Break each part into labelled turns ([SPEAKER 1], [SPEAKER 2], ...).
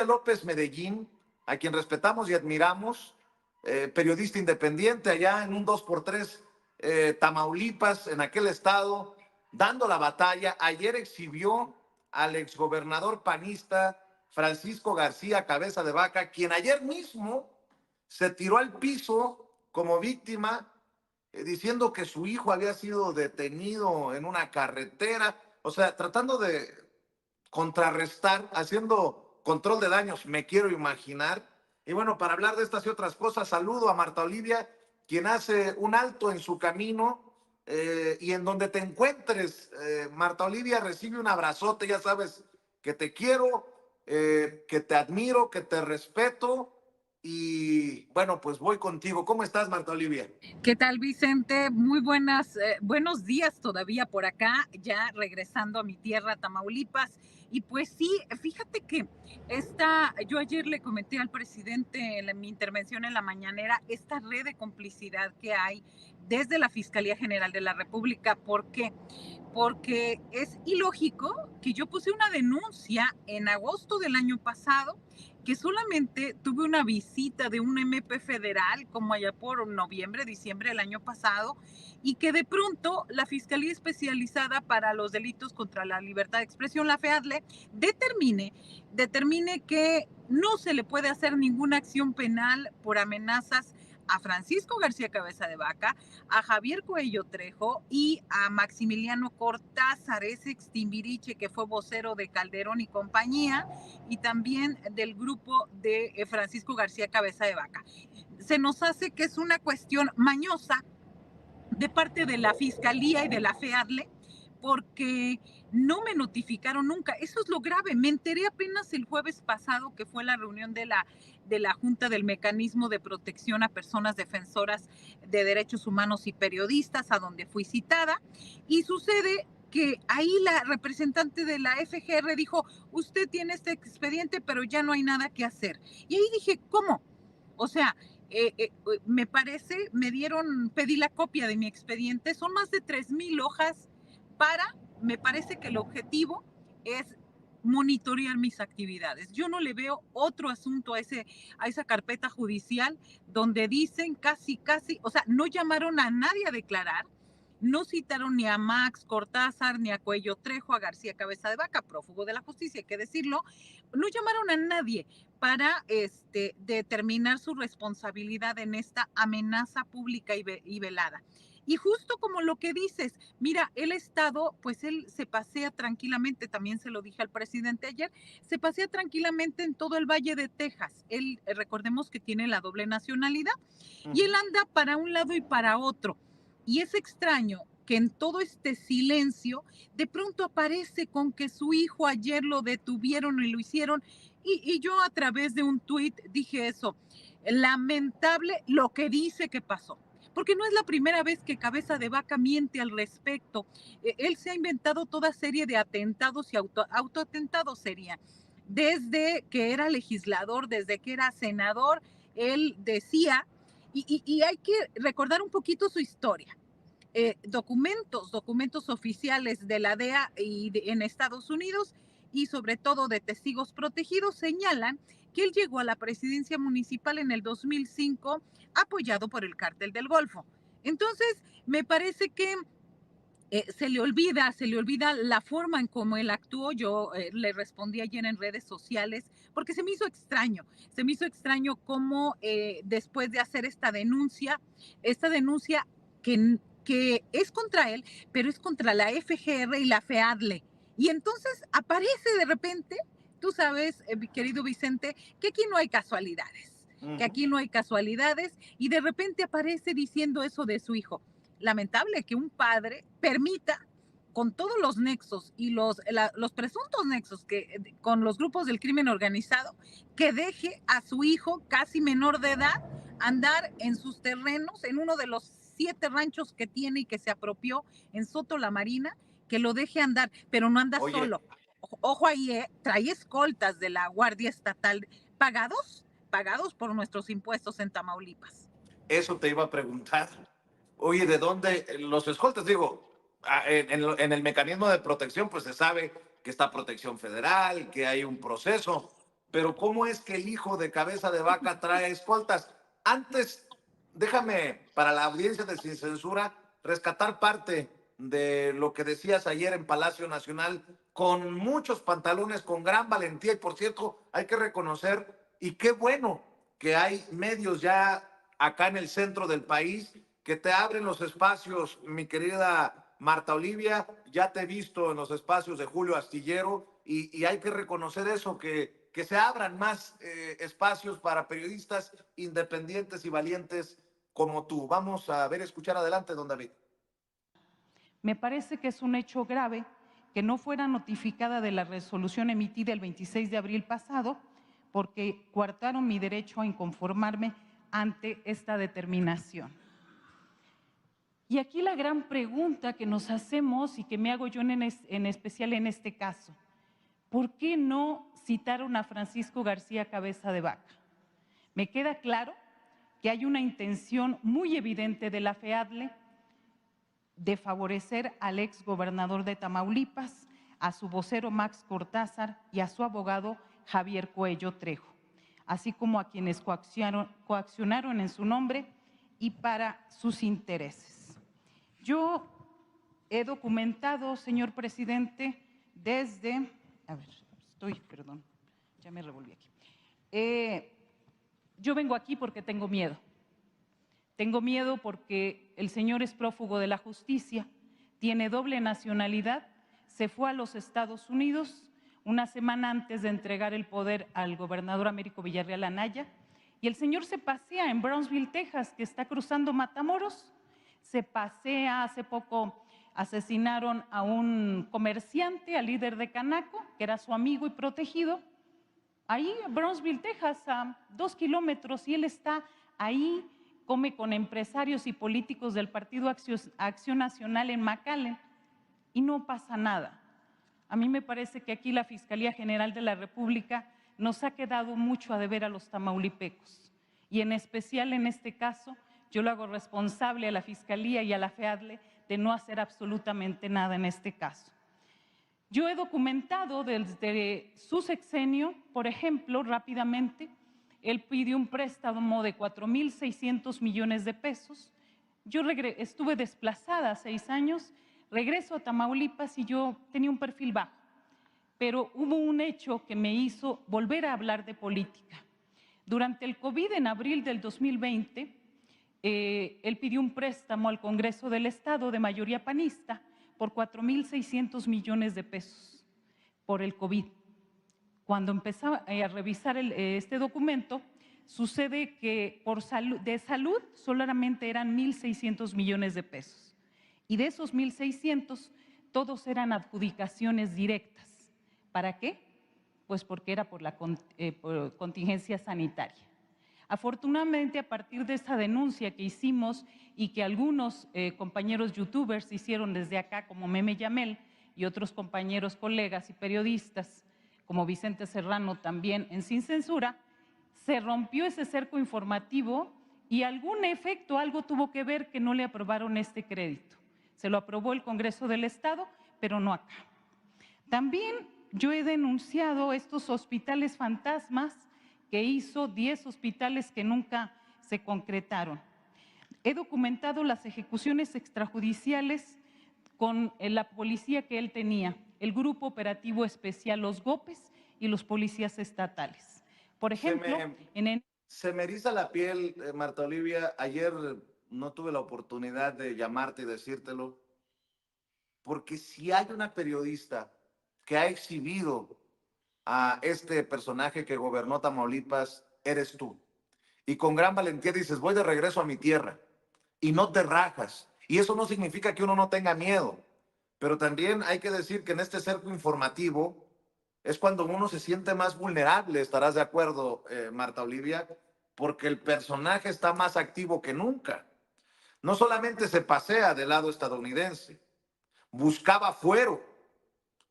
[SPEAKER 1] Enrique López Medellín, a quien respetamos y admiramos, periodista independiente allá en un 2x3, Tamaulipas, en aquel estado, dando la batalla. Ayer exhibió al exgobernador panista Francisco García Cabeza de Vaca, quien ayer mismo se tiró al piso como víctima, diciendo que su hijo había sido detenido en una carretera, o sea, tratando de contrarrestar, haciendo control de daños, me quiero imaginar. Y bueno, para hablar de estas y otras cosas, saludo a Marta Olivia, quien hace un alto en su camino, y en donde te encuentres, Marta Olivia, recibe un abrazote, ya sabes que te quiero, que te admiro, que te respeto, y bueno, pues voy contigo. ¿Cómo estás, Marta Olivia?
[SPEAKER 2] ¿Qué tal, Vicente? Buenos días todavía por acá, ya regresando a mi tierra, Tamaulipas. Y pues sí, fíjate que yo ayer le comenté al presidente en mi intervención en la mañanera, esta red de complicidad que hay desde la Fiscalía General de la República. ¿Por qué? Porque es ilógico que yo puse una denuncia en agosto del año pasado, que solamente tuve una visita de un MP federal como allá por noviembre, diciembre del año pasado, y que de pronto la Fiscalía Especializada para los Delitos contra la Libertad de Expresión, la FEADLE, determine que no se le puede hacer ninguna acción penal por amenazas a Francisco García Cabeza de Vaca, a Javier Cuello Trejo y a Maximiliano Cortázar, ese extimbiriche que fue vocero de Calderón y compañía, y también del grupo de Francisco García Cabeza de Vaca. Se nos hace que es una cuestión mañosa de parte de la Fiscalía y de la FEADLE, porque no me notificaron nunca. Eso es lo grave. Me enteré apenas el jueves pasado, que fue la reunión de la Junta del Mecanismo de Protección a Personas Defensoras de Derechos Humanos y Periodistas, a donde fui citada, y sucede que ahí la representante de la FGR dijo: usted tiene este expediente, pero ya no hay nada que hacer. Y ahí dije: ¿cómo? O sea, me parece, pedí la copia de mi expediente, son más de 3,000 hojas me parece que el objetivo es monitorear mis actividades. Yo no le veo otro asunto a esa carpeta judicial donde dicen casi, o sea, no llamaron a nadie a declarar, no citaron ni a Max Cortázar, ni a Cuello Trejo, a García Cabeza de Vaca, prófugo de la justicia, hay que decirlo, no llamaron a nadie para determinar su responsabilidad en esta amenaza pública y velada. Y justo como lo que dices, mira, pues él se pasea tranquilamente, también se lo dije al presidente ayer, se pasea tranquilamente en todo el Valle de Texas. Él, recordemos que tiene la doble nacionalidad, y él anda para un lado y para otro. Y es extraño que en todo este silencio, de pronto aparece con que su hijo ayer lo detuvieron y lo hicieron. Y yo a través de un tuit dije eso: lamentable lo que dice que pasó, porque no es la primera vez que Cabeza de Vaca miente al respecto. Él se ha inventado toda serie de atentados y autoatentados serían. Desde que era legislador, desde que era senador, él decía, y hay que recordar un poquito su historia. Documentos oficiales de la DEA en Estados Unidos, y sobre todo de testigos protegidos, señalan que él llegó a la presidencia municipal en el 2005 apoyado por el Cártel del Golfo. Entonces, me parece que se le olvida la forma en cómo él actuó. Yo le respondí ayer en redes sociales porque se me hizo extraño cómo después de hacer esta denuncia que es contra él, pero es contra la FGR y la FEADLE. Y entonces aparece de repente, tú sabes, mi querido Vicente, que aquí no hay casualidades, y de repente aparece diciendo eso de su hijo. Lamentable que un padre permita, con todos los nexos y los presuntos nexos con los grupos del crimen organizado, que deje a su hijo casi menor de edad andar en sus terrenos, en uno de los 7 ranchos que tiene y que se apropió en Soto La Marina, que lo deje andar, pero no anda
[SPEAKER 1] Oye,
[SPEAKER 2] solo. Ojo ahí, trae escoltas de la Guardia Estatal pagados por nuestros impuestos en Tamaulipas.
[SPEAKER 1] eso te iba a preguntar. Oye, ¿de dónde los escoltas? Digo, en el mecanismo de protección, pues se sabe que está protección federal, que hay un proceso, pero ¿cómo es que el hijo de Cabeza de Vaca trae escoltas? Antes, déjame, para la audiencia de Sin Censura, rescatar parte de lo que decías ayer en Palacio Nacional, con muchos pantalones, con gran valentía, y por cierto, hay que reconocer, y qué bueno que hay medios ya acá en el centro del país que te abren los espacios, mi querida Marta Olivia, ya te he visto en los espacios de Julio Astillero, y hay que reconocer eso, que se abran más espacios para periodistas independientes y valientes como tú. Vamos a ver, escuchar adelante, don David.
[SPEAKER 3] Me parece que es un hecho grave que no fuera notificada de la resolución emitida el 26 de abril pasado, porque coartaron mi derecho a inconformarme ante esta determinación. Y aquí la gran pregunta que nos hacemos y que me hago yo en especial en este caso, ¿por qué no citaron a Francisco García Cabeza de Vaca? Me queda claro que hay una intención muy evidente de la FEADLE de favorecer al ex gobernador de Tamaulipas, a su vocero Max Cortázar y a su abogado Javier Coello Trejo, así como a quienes coaccionaron en su nombre y para sus intereses. Yo he documentado, señor presidente, desde, perdón, ya me revolví aquí. Yo vengo aquí porque tengo miedo. Tengo miedo porque el señor es prófugo de la justicia, tiene doble nacionalidad, se fue a los Estados Unidos una semana antes de entregar el poder al gobernador Américo Villarreal Anaya, y el señor se pasea en Brownsville, Texas, que está cruzando Matamoros, se pasea. Hace poco asesinaron a un comerciante, al líder de Canaco, que era su amigo y protegido, ahí en Brownsville, Texas, a 2 kilómetros, y él está ahí, come con empresarios y políticos del Partido Acción Nacional en McAllen, y no pasa nada. A mí me parece que aquí la Fiscalía General de la República nos ha quedado mucho a deber a los tamaulipecos, y en especial en este caso yo lo hago responsable a la Fiscalía y a la FEADLE de no hacer absolutamente nada en este caso. Yo he documentado desde su sexenio, por ejemplo, rápidamente, él pidió un préstamo de 4.600 millones de pesos. Yo estuve desplazada 6 años, regreso a Tamaulipas y yo tenía un perfil bajo, pero hubo un hecho que me hizo volver a hablar de política. Durante el COVID, en abril del 2020, él pidió un préstamo al Congreso del Estado de mayoría panista por 4.600 millones de pesos por el COVID. Cuando empezaba a revisar este documento, sucede que de salud solamente eran 1.600 millones de pesos. Y de esos 1.600, todos eran adjudicaciones directas. ¿Para qué? Pues porque era por la por contingencia sanitaria. Afortunadamente, a partir de esa denuncia que hicimos y que algunos compañeros youtubers hicieron desde acá, como Meme Yamel, y otros compañeros, colegas y periodistas, como Vicente Serrano también en Sin Censura, se rompió ese cerco informativo y algún efecto, algo tuvo que ver que no le aprobaron este crédito. Se lo aprobó el Congreso del Estado, pero no acá. También yo he denunciado estos hospitales fantasmas que hizo, 10 hospitales que nunca se concretaron. He documentado las ejecuciones extrajudiciales con la policía que él tenía, el Grupo Operativo Especial Los Gopes y los policías estatales. Por ejemplo,
[SPEAKER 1] se me eriza la piel, Marta Olivia. Ayer no tuve la oportunidad de llamarte y decírtelo, porque si hay una periodista que ha exhibido a este personaje que gobernó Tamaulipas, eres tú. Y con gran valentía dices, voy de regreso a mi tierra, y no te rajas. Y eso no significa que uno no tenga miedo, pero también hay que decir que en este cerco informativo es cuando uno se siente más vulnerable, estarás de acuerdo, Marta Olivia, porque el personaje está más activo que nunca. No solamente se pasea del lado estadounidense, buscaba fuero,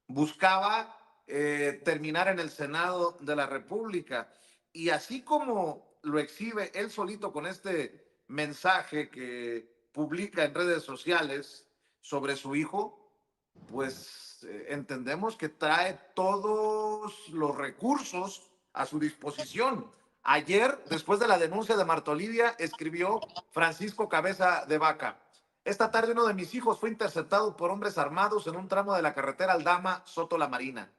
[SPEAKER 1] buscaba terminar en el Senado de la República. Y así como lo exhibe él solito con este mensaje que publica en redes sociales sobre su hijo, pues entendemos que trae todos los recursos a su disposición. Ayer, después de la denuncia de Marta Olivia, escribió Francisco Cabeza de Vaca: esta tarde uno de mis hijos fue interceptado por hombres armados en un tramo de la carretera Aldama, Soto La Marina.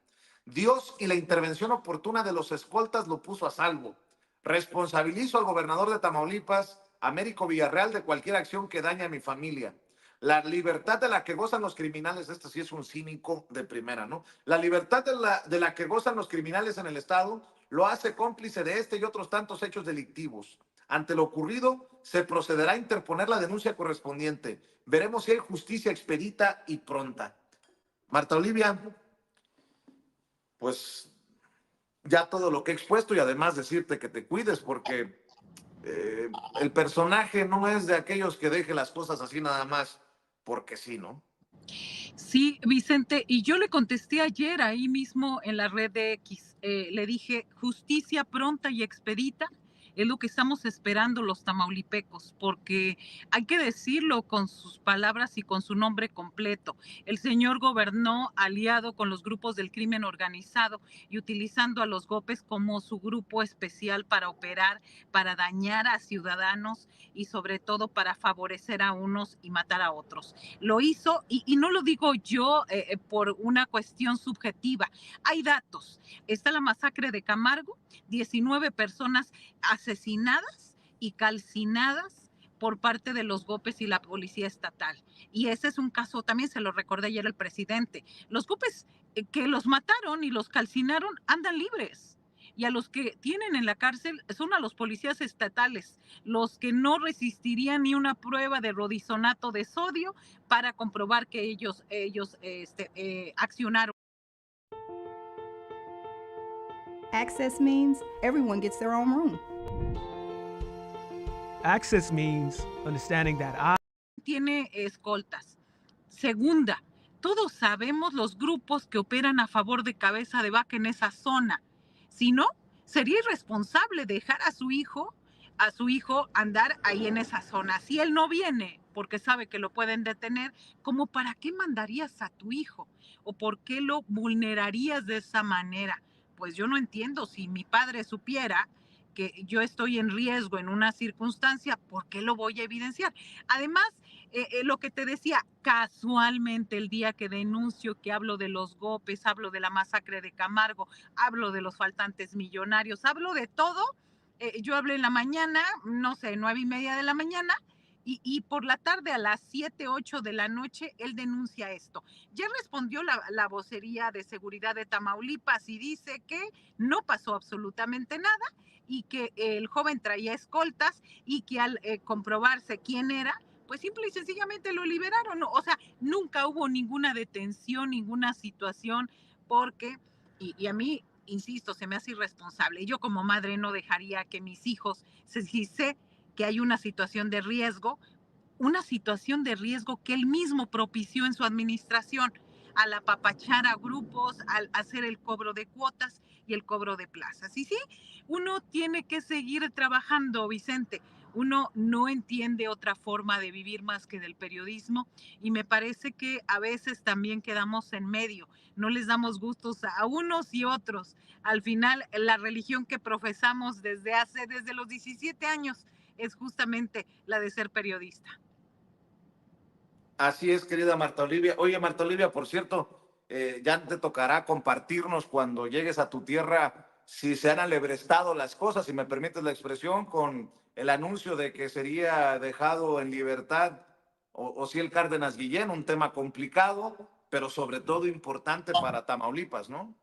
[SPEAKER 1] Dios y la intervención oportuna de los escoltas lo puso a salvo. Responsabilizo al gobernador de Tamaulipas, Américo Villarreal, de cualquier acción que dañe a mi familia. La libertad de la que gozan los criminales, este sí es un cínico de primera, ¿no? La libertad de la que gozan los criminales en el Estado lo hace cómplice de este y otros tantos hechos delictivos. Ante lo ocurrido, se procederá a interponer la denuncia correspondiente. Veremos si hay justicia expedita y pronta. Marta Olivia, pues ya todo lo que he expuesto, y además decirte que te cuides, porque el personaje no es de aquellos que deje las cosas así nada más porque sí, ¿no?
[SPEAKER 2] Sí, Vicente, y yo le contesté ayer ahí mismo en la red de X. Le dije, justicia pronta y expedita es lo que estamos esperando los tamaulipecos, porque hay que decirlo con sus palabras y con su nombre completo. El señor gobernó aliado con los grupos del crimen organizado y utilizando a los GOPES como su grupo especial para operar, para dañar a ciudadanos y sobre todo para favorecer a unos y matar a otros. Lo hizo, y no lo digo yo por una cuestión subjetiva. Hay datos. Está la masacre de Camargo, 19 personas asesinadas y calcinadas por parte de los GOPES y la policía estatal. Y ese es un caso, también se lo recordé ayer al presidente. Los GOPES que los mataron y los calcinaron andan libres. Y a los que tienen en la cárcel son a los policías estatales, los que no resistirían ni una prueba de rodizonato de sodio para comprobar que ellos accionaron.
[SPEAKER 4] Access means everyone gets their own room.
[SPEAKER 5] Access means understanding that I
[SPEAKER 2] Tiene escoltas. Segunda, todos sabemos los grupos que operan a favor de Cabeza de Vaca en esa zona. Si no, sería irresponsable dejar a su hijo andar ahí en esa zona. Si él no viene porque sabe que lo pueden detener, ¿cómo para qué mandarías a tu hijo? ¿O por qué lo vulnerarías de esa manera? Pues yo no entiendo. Si mi padre supiera que yo estoy en riesgo en una circunstancia, ¿por qué lo voy a evidenciar? Además, lo que te decía, casualmente el día que denuncio, que hablo de los GOPES, hablo de la masacre de Camargo, hablo de los faltantes millonarios, hablo de todo. Yo hablé en la mañana, no sé, 9:30 de la mañana, y por la tarde a las 7, 8 de la noche, él denuncia esto. Ya respondió la vocería de seguridad de Tamaulipas y dice que no pasó absolutamente nada y que el joven traía escoltas y que al comprobarse quién era, pues simple y sencillamente lo liberaron. O sea, nunca hubo ninguna detención, ninguna situación, porque, y a mí, insisto, se me hace irresponsable. Yo como madre no dejaría que mis hijos, si sé que hay una situación de riesgo que él mismo propició en su administración, al apapachar a grupos, al hacer el cobro de cuotas y el cobro de plazas. Y sí, uno tiene que seguir trabajando, Vicente. Uno no entiende otra forma de vivir más que del periodismo, y me parece que a veces también quedamos en medio, no les damos gustos a unos y otros. Al final, la religión que profesamos desde los 17 años es justamente la de ser periodista.
[SPEAKER 1] Así es, querida Marta Olivia. Oye, Marta Olivia, por cierto, ya te tocará compartirnos cuando llegues a tu tierra si se han alebrestado las cosas, si me permites la expresión, con el anuncio de que sería dejado en libertad o si el Cárdenas Guillén, un tema complicado, pero sobre todo importante para Tamaulipas, ¿no?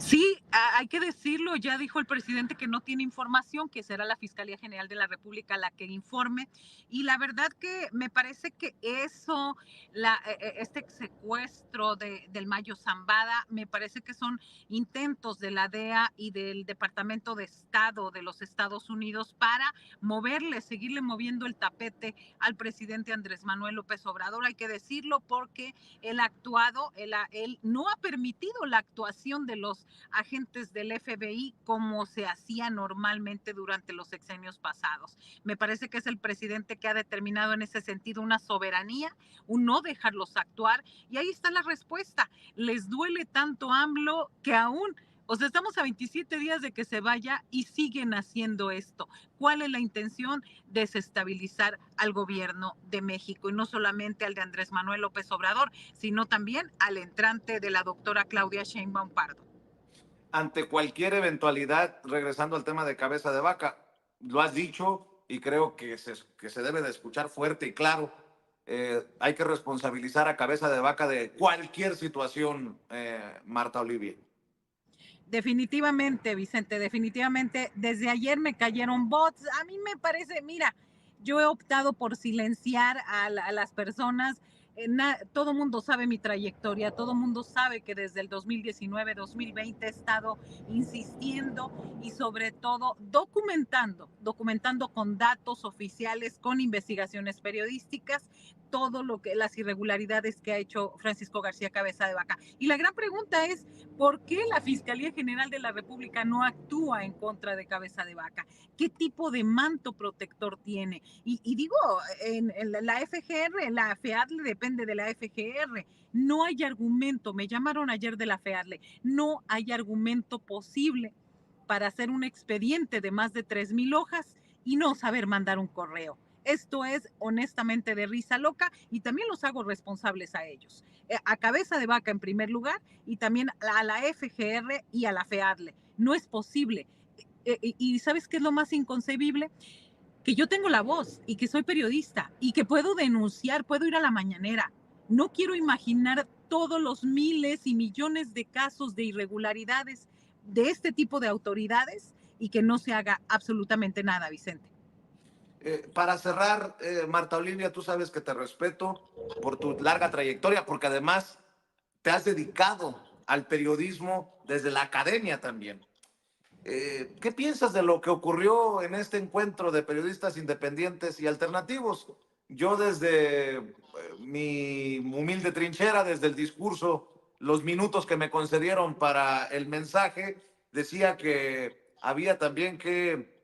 [SPEAKER 2] Sí, hay que decirlo, ya dijo el presidente que no tiene información, que será la Fiscalía General de la República la que informe, y la verdad que me parece que eso, este secuestro del Mayo Zambada, me parece que son intentos de la DEA y del Departamento de Estado de los Estados Unidos para seguirle moviendo el tapete al presidente Andrés Manuel López Obrador. Hay que decirlo porque él no ha permitido la actuación de los agentes del FBI como se hacía normalmente durante los sexenios pasados. Me parece que es el presidente que ha determinado en ese sentido una soberanía, un no dejarlos actuar, y ahí está la respuesta. Les duele tanto AMLO que aún O sea, estamos a 27 días de que se vaya y siguen haciendo esto. ¿Cuál es la intención? Desestabilizar al gobierno de México, y no solamente al de Andrés Manuel López Obrador, sino también al entrante de la doctora Claudia Sheinbaum Pardo.
[SPEAKER 1] Ante cualquier eventualidad, regresando al tema de cabeza de vaca, lo has dicho y creo que se debe de escuchar fuerte y claro. Hay que responsabilizar a cabeza de vaca de cualquier situación, Marta Olivia.
[SPEAKER 2] Definitivamente, Vicente, definitivamente. Desde ayer me cayeron bots. A mí me parece, mira, yo he optado por silenciar a las personas. Todo mundo sabe mi trayectoria, todo mundo sabe que desde el 2019, 2020 he estado insistiendo y sobre todo documentando con datos oficiales, con investigaciones periodísticas, todo lo que las irregularidades que ha hecho Francisco García Cabeza de Vaca. Y la gran pregunta es, ¿por qué la Fiscalía General de la República no actúa en contra de Cabeza de Vaca? ¿Qué tipo de manto protector tiene? Y digo, en la FGR, la FEADLE depende de la FGR. No hay argumento, me llamaron ayer de la FEADLE, no hay argumento posible para hacer un expediente de más de 3,000 hojas y no saber mandar un correo. Esto es honestamente de risa loca y también los hago responsables a ellos. A Cabeza de Vaca en primer lugar y también a la FGR y a la FEADLE. No es posible. ¿Y sabes qué es lo más inconcebible? Que yo tengo la voz y que soy periodista y que puedo denunciar, puedo ir a la mañanera. No quiero imaginar todos los miles y millones de casos de irregularidades de este tipo de autoridades y que no se haga absolutamente nada, Vicente.
[SPEAKER 1] Para cerrar, Marta Olivia, tú sabes que te respeto por tu larga trayectoria, porque además te has dedicado al periodismo desde la academia también. ¿Qué piensas de lo que ocurrió en este encuentro de periodistas independientes y alternativos? Yo desde mi humilde trinchera, desde el discurso, los minutos que me concedieron para el mensaje, decía que había también que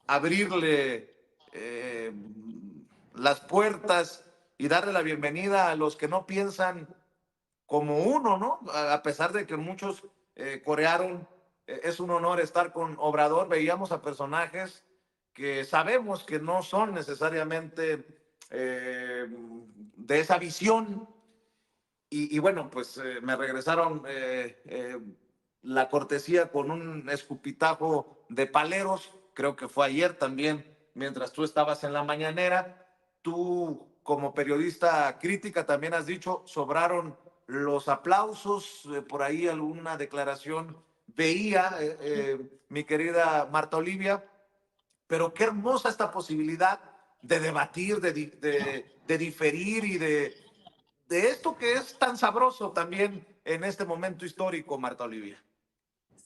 [SPEAKER 1] abrirle las puertas y darle la bienvenida a los que no piensan como uno, ¿no? A pesar de que muchos corearon, es un honor estar con Obrador. Veíamos a personajes que sabemos que no son necesariamente de esa visión. Y bueno, pues me regresaron la cortesía con un escupitajo de paleros. Creo que fue ayer también, mientras tú estabas en la mañanera. Tú, como periodista crítica, también has dicho, sobraron los aplausos, por ahí alguna declaración veía, mi querida Marta Olivia, pero qué hermosa esta posibilidad de debatir, de diferir y de esto que es tan sabroso también en este momento histórico, Marta Olivia.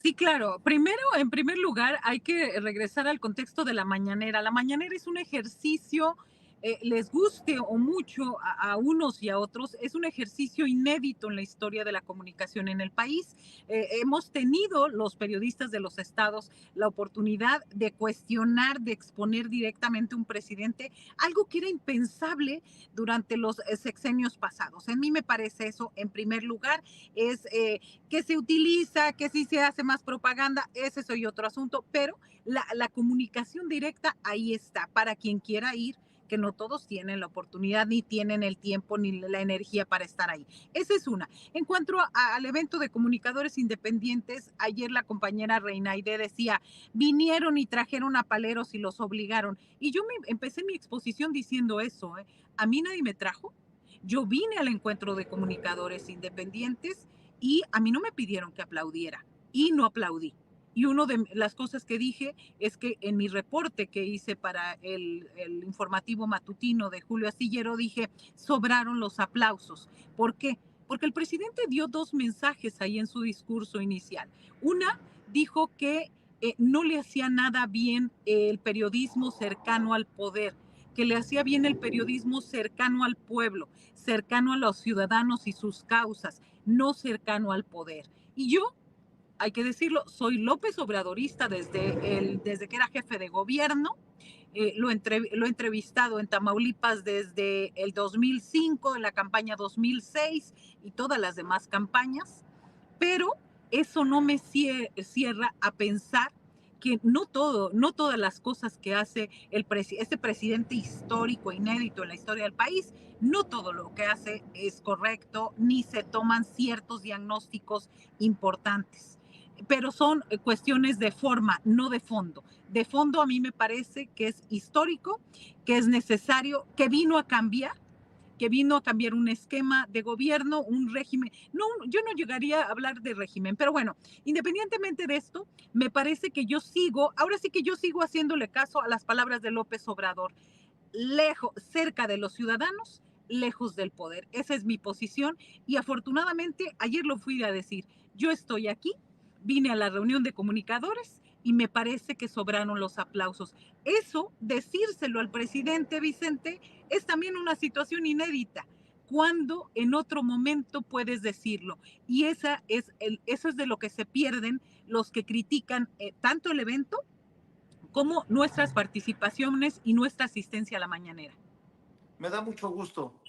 [SPEAKER 2] Sí, claro. Primero, en primer lugar, hay que regresar al contexto de la mañanera. La mañanera es un ejercicio, les guste o mucho a unos y a otros, es un ejercicio inédito en la historia de la comunicación en el país. Hemos tenido los periodistas de los estados la oportunidad de cuestionar, de exponer directamente a un presidente, algo que era impensable durante los sexenios pasados. A mí me parece eso, en primer lugar, es que se utiliza, que si se hace más propaganda, ese soy otro asunto, pero la comunicación directa ahí está, para quien quiera ir, que no todos tienen la oportunidad, ni tienen el tiempo, ni la energía para estar ahí. Esa es una. En cuanto al evento de comunicadores independientes, ayer la compañera Reinaide decía, vinieron y trajeron a paleros y los obligaron. Y yo empecé mi exposición diciendo eso, ¿eh? A mí nadie me trajo. Yo vine al encuentro de comunicadores independientes y a mí no me pidieron que aplaudiera y no aplaudí. Y una de las cosas que dije es que en mi reporte que hice para el informativo matutino de Julio Astillero dije, sobraron los aplausos. ¿Por qué? Porque el presidente dio dos mensajes ahí en su discurso inicial. Una, dijo que no le hacía nada bien el periodismo cercano al poder, que le hacía bien el periodismo cercano al pueblo, cercano a los ciudadanos y sus causas, no cercano al poder. Y yo, hay que decirlo, soy López Obradorista desde que era jefe de gobierno. Lo he entrevistado en Tamaulipas desde el 2005, en la campaña 2006 y todas las demás campañas, pero eso no me cierra a pensar que no todas las cosas que hace este presidente histórico, inédito en la historia del país, no todo lo que hace es correcto, ni se toman ciertos diagnósticos importantes. Pero son cuestiones de forma, no de fondo. De fondo a mí me parece que es histórico, que es necesario, que vino a cambiar un esquema de gobierno, un régimen. No, yo no llegaría a hablar de régimen, pero bueno, independientemente de esto, me parece que ahora sí que yo sigo haciéndole caso a las palabras de López Obrador, lejos, cerca de los ciudadanos, lejos del poder. Esa es mi posición y afortunadamente ayer lo fui a decir. Yo estoy aquí, vine a la reunión de comunicadores y me parece que sobraron los aplausos. Eso, decírselo al presidente Vicente, es también una situación inédita. Cuando en otro momento puedes decirlo. Y eso es de lo que se pierden los que critican tanto el evento como nuestras participaciones y nuestra asistencia a la mañanera.
[SPEAKER 1] Me da mucho gusto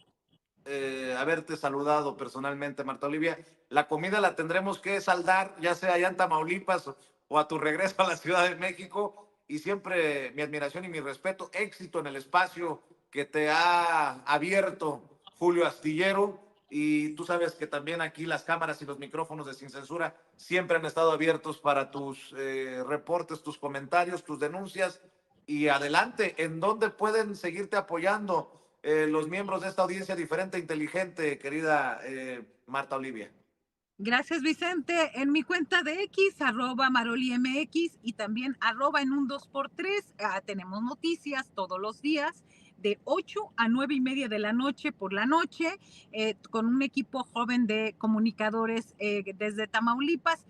[SPEAKER 1] haberte saludado personalmente, Marta Olivia. La comida la tendremos que saldar, ya sea allá en Tamaulipas o a tu regreso a la Ciudad de México. Y siempre mi admiración y mi respeto, éxito en el espacio que te ha abierto Julio Astillero. Y tú sabes que también aquí las cámaras y los micrófonos de Sin Censura siempre han estado abiertos para tus reportes, tus comentarios, tus denuncias. Y adelante, ¿en dónde pueden seguirte apoyando los miembros de esta audiencia diferente e inteligente, querida Marta Olivia?
[SPEAKER 2] Gracias, Vicente. En mi cuenta de X, @MaroliMX y también en un 2x3, tenemos noticias todos los días de 8 a 9:30 de la noche por la noche, con un equipo joven de comunicadores desde Tamaulipas.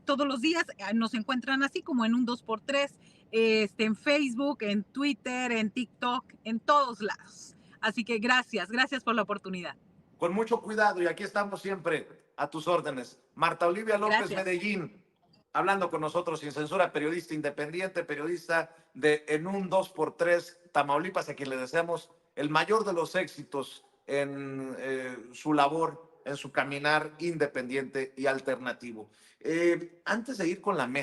[SPEAKER 2] Todos los días nos encuentran así como en un 2x3, en Facebook, en Twitter, en TikTok, en todos lados. Así que gracias por la oportunidad.
[SPEAKER 1] Con mucho cuidado, y aquí estamos siempre a tus órdenes. Marta Olivia López
[SPEAKER 2] Gracias.
[SPEAKER 1] Medellín, hablando con nosotros Sin Censura, periodista independiente, periodista de En un 2x3 Tamaulipas, a quien le deseamos el mayor de los éxitos en su labor, en su caminar independiente y alternativo. Antes de ir con la mesa,